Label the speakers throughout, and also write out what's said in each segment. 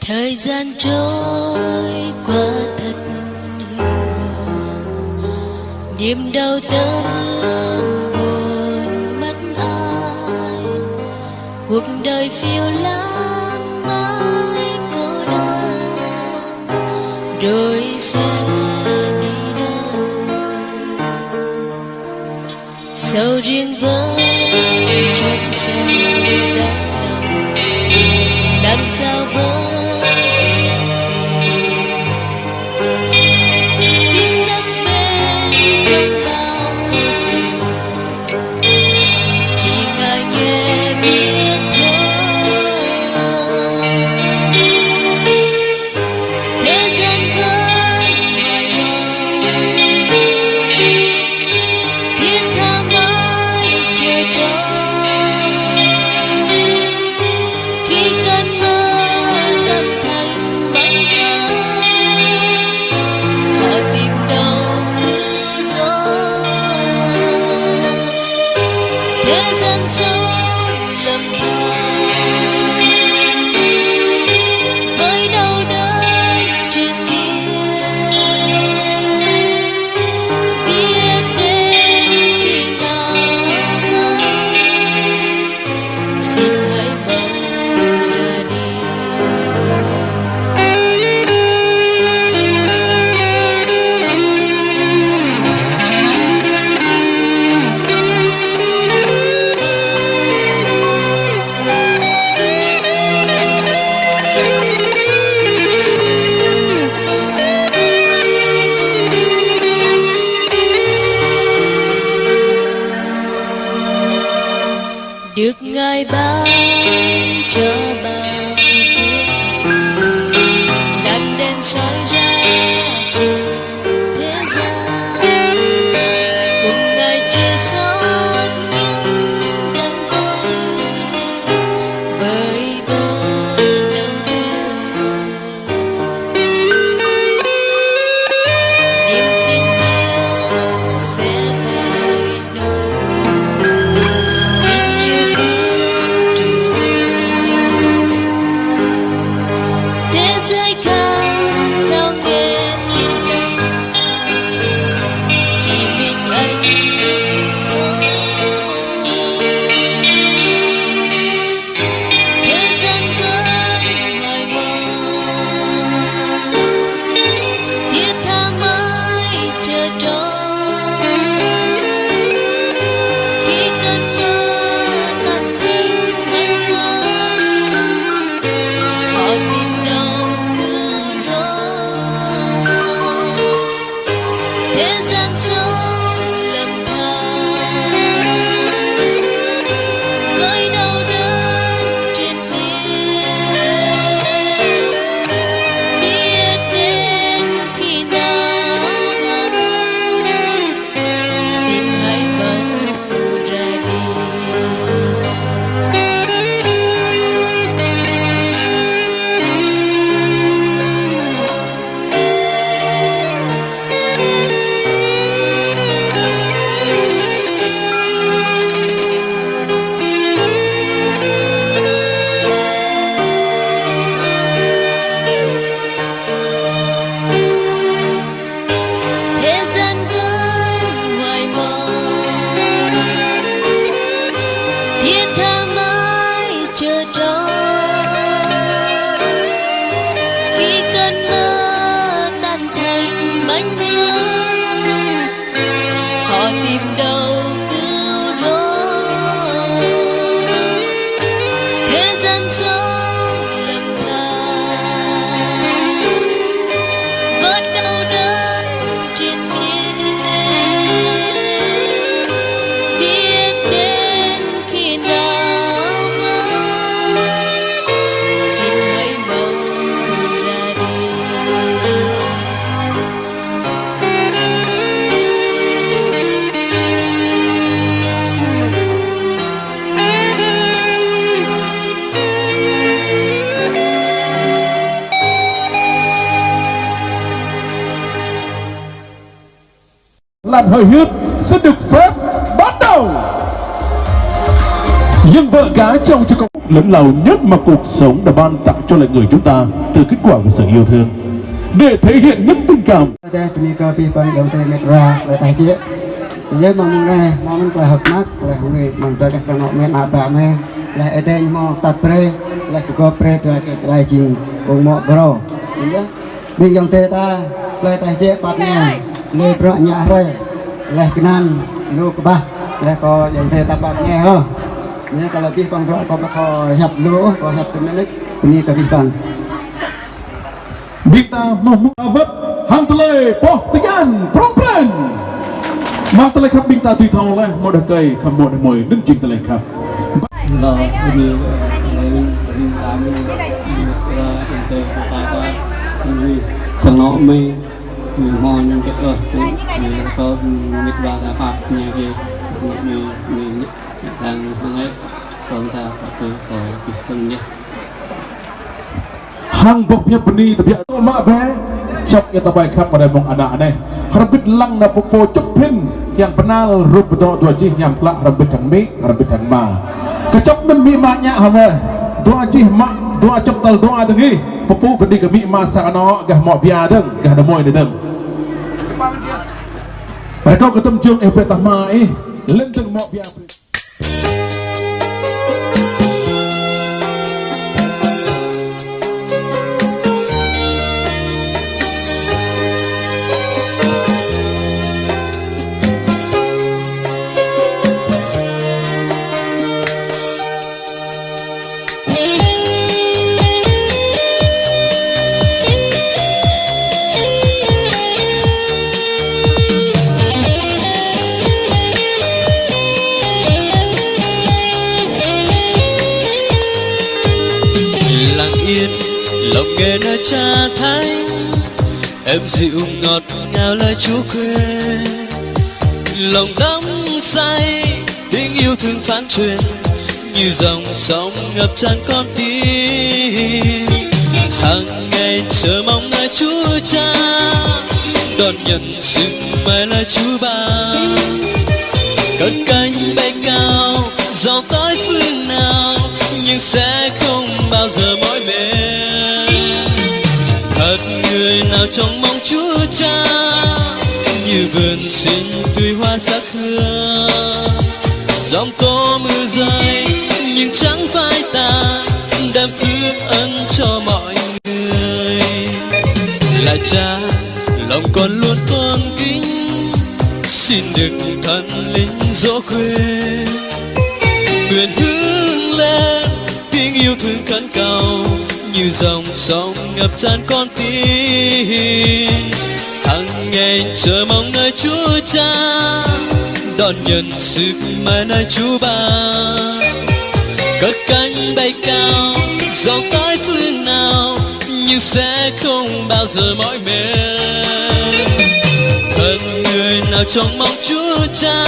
Speaker 1: Thời gian trôi qua thật hững hờ, niềm đau tớ vương buồn mất ai. Cuộc đời phiêu lãng mãi cô đơn, rồi sẽ đi đâu? Sầu riêng với chân sâu đá lòng, làm sao với tiếng nấc bên trong bao câu cười, chỉ ngại nghe biết thôi. Thế gian vẫn hoài mong, thiên tha mãi chờ trông. Khi cơn mơ tâm thành mảnh vỡ, họ tìm đâu cứ rối. Thế gian sống lầm than với đau đớn trên biển, biết đến khi nào xin hãy mau ra đi. Được Ngài ban cho bao phước hạnh, đàn đèn soi ra thế gian, cùng Ngài chia sót những đắng cay với bốn đau thương. Niềm tin yêu sẽ về đâu, tình yêu thương trường thế giới khao khao nghe tiếng lòng, chỉ mình anh giúp thôi. Thế gian vẫn hoài mong, thiết tha mãi chờ trông. Khi cơn mơ tan thành mảnh vỡ, họ tìm đâu cứ rối. Thế gian sống lầm than với đau đớn trên biển, biết đến khi nào xin hãy mau ra đi. Thế gian vẫn hoài mong, thiết tha mãi chờ trông. Khi cơn mơ tan thành mảnh vỡ, họ tìm đâu cứ rối. Thế gian sống lầm than với đau đớn trên biển, biết đến khi nào xin hãy mau ra đi.
Speaker 2: Làn hơi huyết sẽ được phép bắt đầu. Nhưng vợ cá trong cho công lớn lao nhất mà cuộc sống đã ban tặng cho lại người chúng ta từ kết quả của sự yêu thương để thể hiện những tình cảm.
Speaker 3: Với mong nghe mong cho hợp mắt là người mong cho các sản phẩm mà bà mẹ là ở đây mong tập pre là có pre cho lại chỉ cùng một bro nhớ bên dòng tê ta lại tại chế bát nhà lê pro nhà rồi là cái nan lục ba là có dòng tê ta bát nhà ho nhớ kalau biết con rồi có hẹp lúa có hẹp từ mấy ini cái bằng
Speaker 2: biết ta mong vấp hàng tele po tigan prongpren mang tele khắp binh ta tùy thầu lên một đợt cây khăm một đợt mồi đứng trình tele khắp
Speaker 4: lo ini kami untuk apa ini senok mohon kita kau mitbah apa punya ke ni sang hangai kau ta pakai kau punya
Speaker 2: hàng bọc nhật bani tapi aku mak be cok ya tabai khắp pada mong anak này harbit lang na popo cok pin yang penal rup betul dua jih yang kelak harbit yang mi harbit yang ma kecok men mi maknya hama dua jih mak dua cok tal dua dengi popo bedi ke mi masa ano gah mau biar deng gah ada moy deng mereka ketemu jeng pertama lenteng mau biar
Speaker 1: lòng nghe nơi cha thánh em dịu ngọt ngào lời Chúa quê lòng đắm say tiếng yêu thương phán truyền như dòng sông ngập tràn con tim hàng ngày chờ mong nơi Chúa Cha đón nhận sự mời lời Chúa ban cất cánh bay cao dòng tới phương nào nhưng sẽ không bao giờ mỏi mệt thật người nào trong mong Chúa Cha như vườn xinh tươi hoa sắc hương giông tố mưa rơi nhưng chẳng phai tàn đem phước ân cho mọi người là Cha lòng con luôn tôn kính xin được thần linh dỗ khuê nguyện hướng lên tiếng yêu thương khấn cầu như dòng sông ngập tràn con tim hàng ngày chờ mong nơi Chúa Cha đón nhận sức mời nơi Chúa ban cất cánh bay cao dòng tới phương nào nhưng sẽ không bao giờ mỏi mệt thân người nào trong mong Chúa Cha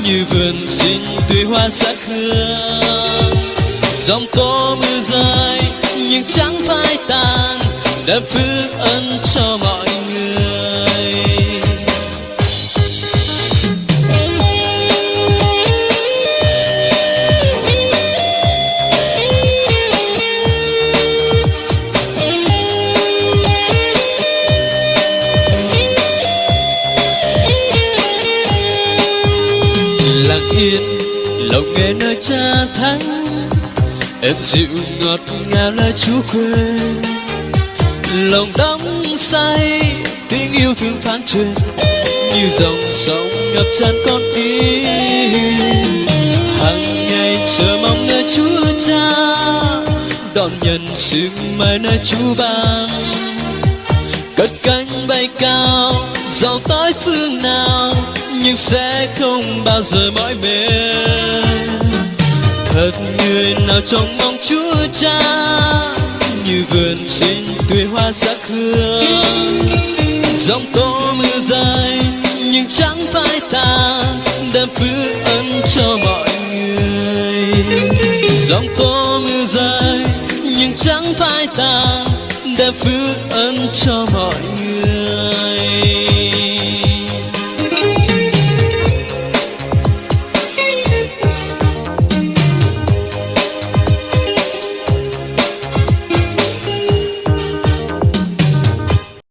Speaker 1: như vườn xinh tươi hoa sắc hương giông tố mưa rơi nhưng chẳng phai tàn đem phước ân cho mọi người lặng yên lòng nghe nơi Cha thánh em dịu ngọt ngào lời Chúa quê lòng đắm say tiếng yêu thương phán truyền như dòng sông ngập tràn con tim hàng ngày chờ mong nơi Chúa Cha đón nhận sức mời nơi Chúa ban cất cánh bay cao dòng tới phương nào nhưng sẽ không bao giờ mỏi mệt thật người nào trong mong Chúa Cha như vườn xinh tươi hoa sắc hương giông tố mưa rơi nhưng chẳng phai tàn đem phước ân cho mọi người giông tố mưa rơi nhưng chẳng phai tàn đem phước ân cho mọi người